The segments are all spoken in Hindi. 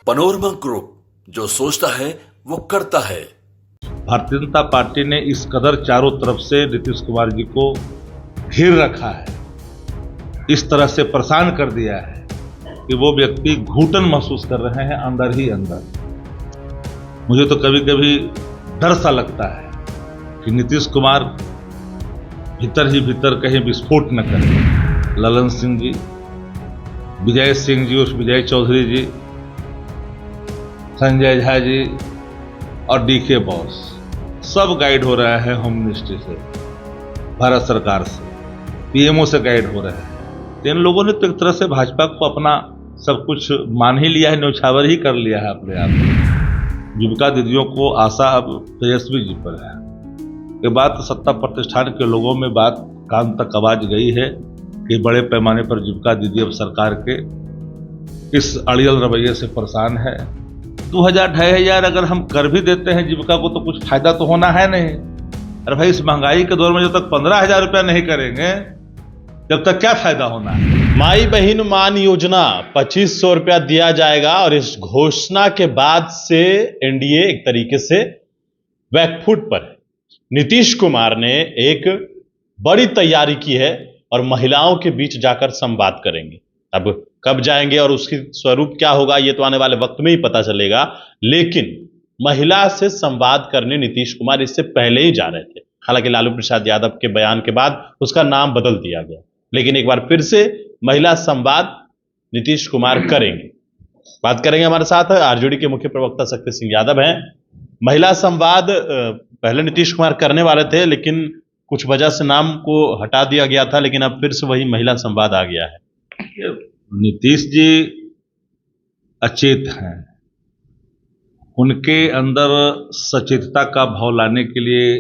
पनोरमा ग्रुप, जो सोचता है वो करता है। भारतीय जनता पार्टी ने इस कदर चारों तरफ से नीतीश कुमार जी को घेर रखा है, इस तरह से परेशान कर दिया है कि वो व्यक्ति घुटन महसूस कर रहे हैं अंदर ही अंदर। मुझे तो कभी कभी डर सा लगता है कि नीतीश कुमार भीतर ही भीतर कहीं विस्फोट न करें। ललन सिंह जी, विजय सिंह जी, उस विजय चौधरी जी, संजय झा जी और डीके बॉस सब गाइड हो रहा है होम मिनिस्ट्री से, भारत सरकार से, पीएमओ से गाइड हो रहे हैं। तो इन लोगों ने तो एक तरह से भाजपा को अपना सब कुछ मान ही लिया है, न्यौछावर ही कर लिया है अपने आप। जीविका दीदियों को आशा अब तेजस्वी जी पर है। ये बात सत्ता प्रतिष्ठान के लोगों में बात कान तक आवाज गई है कि बड़े पैमाने पर जीविका दीदी अब सरकार के इस अड़ियल रवैये से परेशान है। 2000-2500 अगर हम कर भी देते हैं जीविका को तो कुछ फायदा तो होना है नहीं। अरे भाई, इस महंगाई के दौर में जब तक 15,000 रुपया नहीं करेंगे जब तक क्या फायदा होना है। माई बहन मान योजना 2500 रुपया दिया जाएगा और इस घोषणा के बाद से एनडीए एक तरीके से बैकफुट पर है। नीतीश कुमार ने एक बड़ी तैयारी की है और महिलाओं के बीच जाकर संवाद करेंगे। अब कब जाएंगे और उसकी स्वरूप क्या होगा ये तो आने वाले वक्त में ही पता चलेगा, लेकिन महिला से संवाद करने नीतीश कुमार इससे पहले ही जा रहे थे। हालांकि लालू प्रसाद यादव के बयान के बाद उसका नाम बदल दिया गया, लेकिन एक बार फिर से महिला संवाद नीतीश कुमार करेंगे। बात करेंगे, हमारे साथ आरजेडी के मुख्य प्रवक्ता शक्ति सिंह यादव हैं। महिला संवाद पहले नीतीश कुमार करने वाले थे, लेकिन कुछ वजह से नाम को हटा दिया गया था, लेकिन अब फिर से वही महिला संवाद आ गया है। नीतीश जी अचेत हैं, उनके अंदर सचेतता का भाव लाने के लिए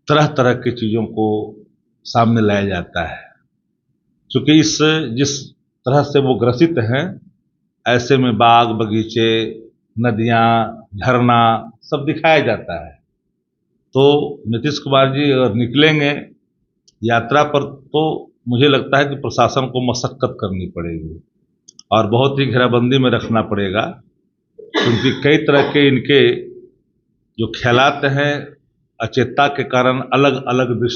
तरह तरह की चीजों को सामने लाया जाता है। क्योंकि जिस तरह से वो ग्रसित हैं, ऐसे में बाग बगीचे, नदियां, झरना सब दिखाया जाता है। तो नीतीश कुमार जी अगर निकलेंगे यात्रा पर तो मुझे लगता है कि प्रशासन को मशक्कत करनी पड़ेगी और बहुत ही घेराबंदी में रखना पड़ेगा, क्योंकि कई तरह के इनके जो ख्यालात हैं अचेतता के कारण अलग अलग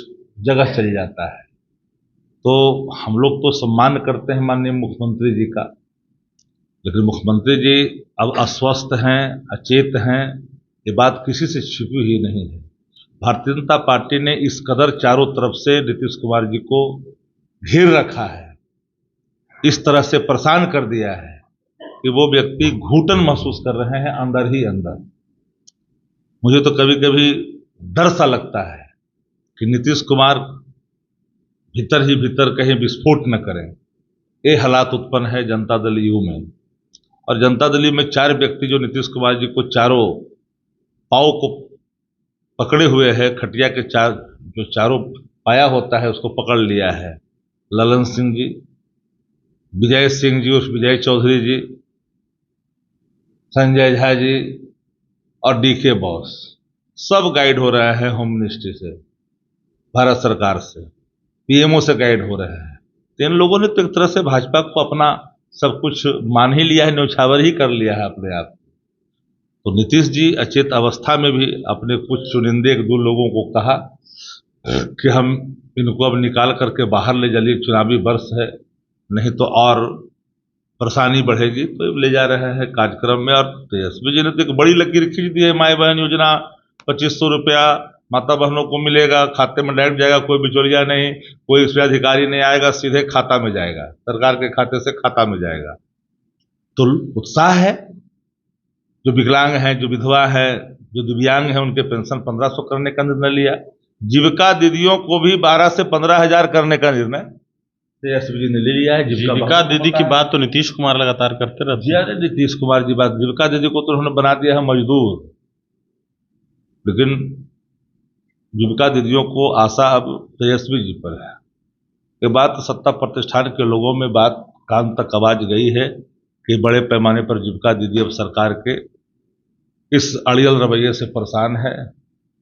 जगह चल जाता है। तो हम लोग तो सम्मान करते हैं माननीय मुख्यमंत्री जी का, लेकिन मुख्यमंत्री जी अब अस्वस्थ हैं, अचेत हैं, ये बात किसी से छिपी हुई नहीं है। भारतीय जनता पार्टी ने इस कदर चारों तरफ से नीतीश कुमार जी को घेर रखा है, इस तरह से परेशान कर दिया है कि वो व्यक्ति घुटन महसूस कर रहे हैं अंदर ही अंदर। मुझे तो कभी कभी डर सा लगता है कि नीतीश कुमार भीतर ही भीतर कहीं विस्फोट न करें। ये हालात उत्पन्न है जनता दल यू में, और जनता दल यू में 4 व्यक्ति जो नीतीश कुमार जी को चारों पाँव को पकड़े हुए हैं, खटिया के जो चारों पाया होता है उसको पकड़ लिया है। ललन सिंह जी, विजय सिंह जी, उस विजय चौधरी जी, संजय झा जी और डीके बॉस सब गाइड हो रहा है होम मिनिस्ट्री से, भारत सरकार से, पीएमओ से गाइड हो रहे हैं। तो इन लोगों ने तो एक तरह से भाजपा को अपना सब कुछ मान ही लिया है, न्यौछावर ही कर लिया है अपने आप। तो नीतीश जी अचेत अवस्था में भी अपने कुछ चुनिंदे 1-2 लोगों को कहा कि हम इनको अब निकाल करके बाहर ले चलिए, चुनावी वर्ष है, नहीं तो और परेशानी बढ़ेगी। तो ले जा रहे हैं कार्यक्रम में। और तेजस्वी जी ने तो एक बड़ी लकीर खींच दी है, माई बहन योजना 2500 रुपया माता बहनों को मिलेगा, खाते में डायरेक्ट जाएगा, कोई बिचौलिया नहीं, कोई इसमें अधिकारी नहीं आएगा, सीधे खाता में जाएगा, सरकार के खाते से खाता में जाएगा। तो उत्साह है। जो विकलांग हैं, जो विधवा है, जो दिव्यांग हैं, उनके पेंशन 1500 करने का निर्णय लिया। जीविका दीदियों को भी 12 से 15,000 करने का निर्णय तेजस्वी जी ने ले लिया है। जीविका दीदी की बात तो नीतीश कुमार लगातार करते रहते हैं। नीतीश कुमार जी बात, जीविका दीदी को तो उन्होंने बना दिया है मजदूर, लेकिन जीविका दीदियों को आशा अब तेजस्वी जी पर है। ये बात सत्ता प्रतिष्ठान के लोगों में बात कान तक आवाज गई है कि बड़े पैमाने पर जीविका दीदी अब सरकार के इस अड़ियल रवैये से परेशान है।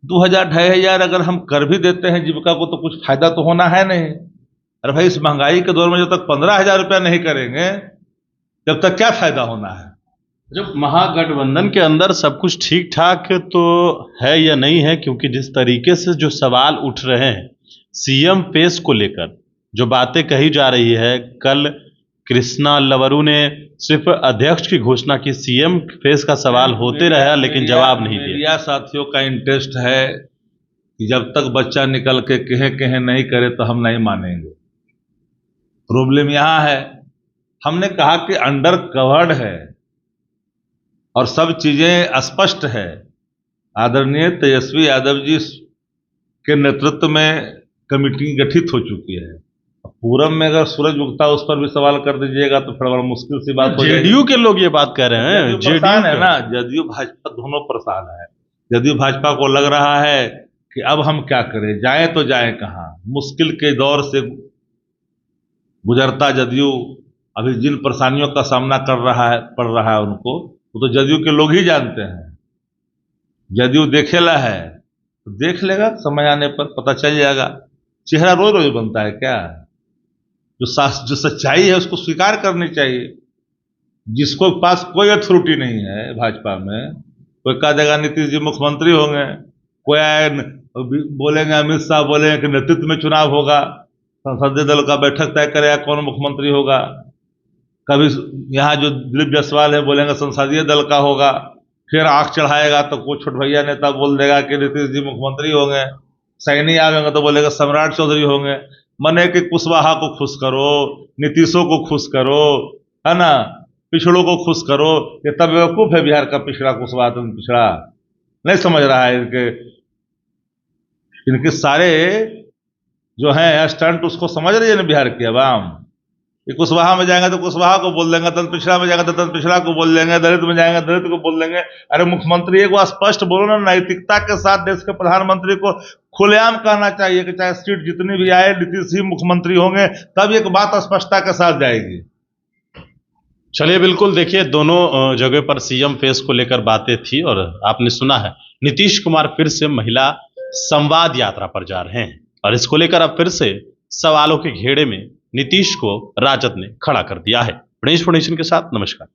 2000-2500 अगर हम कर भी देते हैं जीविका को तो कुछ फायदा तो होना है नहीं। अरे भाई, इस महंगाई के दौर में जब तक 15,000 रुपया नहीं करेंगे जब तक क्या फायदा होना है। जब महागठबंधन के अंदर सब कुछ ठीक ठाक तो है या नहीं है, क्योंकि जिस तरीके से जो सवाल उठ रहे हैं सीएम पेस को लेकर, जो बातें कही जा रही है, कल कृष्णा लवरू ने सिर्फ अध्यक्ष की घोषणा की, सीएम फेस का सवाल होते रहा लेकिन जवाब नहीं दिया। मीडिया साथियों का इंटरेस्ट है कि जब तक बच्चा निकल के कहे कहे नहीं करे तो हम नहीं मानेंगे। प्रॉब्लम यहाँ है, हमने कहा कि अंडर कवर्ड है और सब चीजें स्पष्ट है। आदरणीय तेजस्वी यादव जी के नेतृत्व में कमेटी गठित हो चुकी है। पूरब में अगर सूरज उगता उस पर भी सवाल कर दीजिएगा तो फिर बड़ा मुश्किल सी बात हो जाएगी। जेडीयू के लोग ये बात कह रहे हैं, जेडीयू है ना, जदयू भाजपा दोनों परेशान है। जदयू भाजपा को लग रहा है कि अब हम क्या करें, जाएं तो जाएं कहां। मुश्किल के दौर से गुजरता जदयू अभी जिन परेशानियों का सामना पड़ रहा है उनको, वो तो जदयू के लोग ही जानते हैं। जदयू देखेला है तो देख लेगा, समय आने पर पता चल जाएगा। चेहरा रोज रोज बनता है क्या? जो सच्चाई है उसको स्वीकार करनी चाहिए। जिसको पास कोई अथॉरिटी नहीं है भाजपा में, कोई कह देगा नीतीश जी मुख्यमंत्री होंगे, कोई आए बोलेंगे, अमित शाह बोलेंगे कि नेतृत्व में चुनाव होगा, संसदीय दल का बैठक तय करेगा कौन मुख्यमंत्री होगा। कभी यहाँ जो दिलीप जायसवाल है बोलेंगे संसदीय दल का होगा, फिर आंख चढ़ाएगा तो कोई छोट भैया नेता बोल देगा कि नीतीश जी मुख्यमंत्री होंगे। सैनी आवेंगे तो बोलेगा सम्राट चौधरी होंगे। मने कि कुशवाहा को खुश करो, नीतीशों को खुश करो, है ना, पिछड़ों को खुश करो। ये तब बेवकूफ है बिहार का पिछड़ा, कुशवाहा तो पिछड़ा नहीं समझ रहा है। इनके सारे जो हैं स्टंट उसको समझ रही है ना बिहार की आवाम। ये कुशवाहा में जाएंगे तो कुशवाहा को बोल देंगे, दलित पिछड़ा में जाएंगे तो दलित पिछड़ा को बोल देंगे, दलित में जाएंगे दलित को बोल देंगे। अरे मुख्यमंत्री एक बार स्पष्ट बोलो ना, नैतिकता के साथ देश के प्रधानमंत्री को खुलेआम कहना चाहिए कि चाहे सीट जितनी भी आए नीतीश ही मुख्यमंत्री होंगे, तब एक बात स्पष्टता के साथ जाएगी। चलिए, बिल्कुल देखिए, दोनों जगह पर सीएम फेस को लेकर बातें थी और आपने सुना है नीतीश कुमार फिर से महिला संवाद यात्रा पर जा रहे हैं और इसको लेकर अब फिर से सवालों के घेरे में नीतीश को राजद ने खड़ा कर दिया है। गणेश फाउंडेशन के साथ नमस्कार।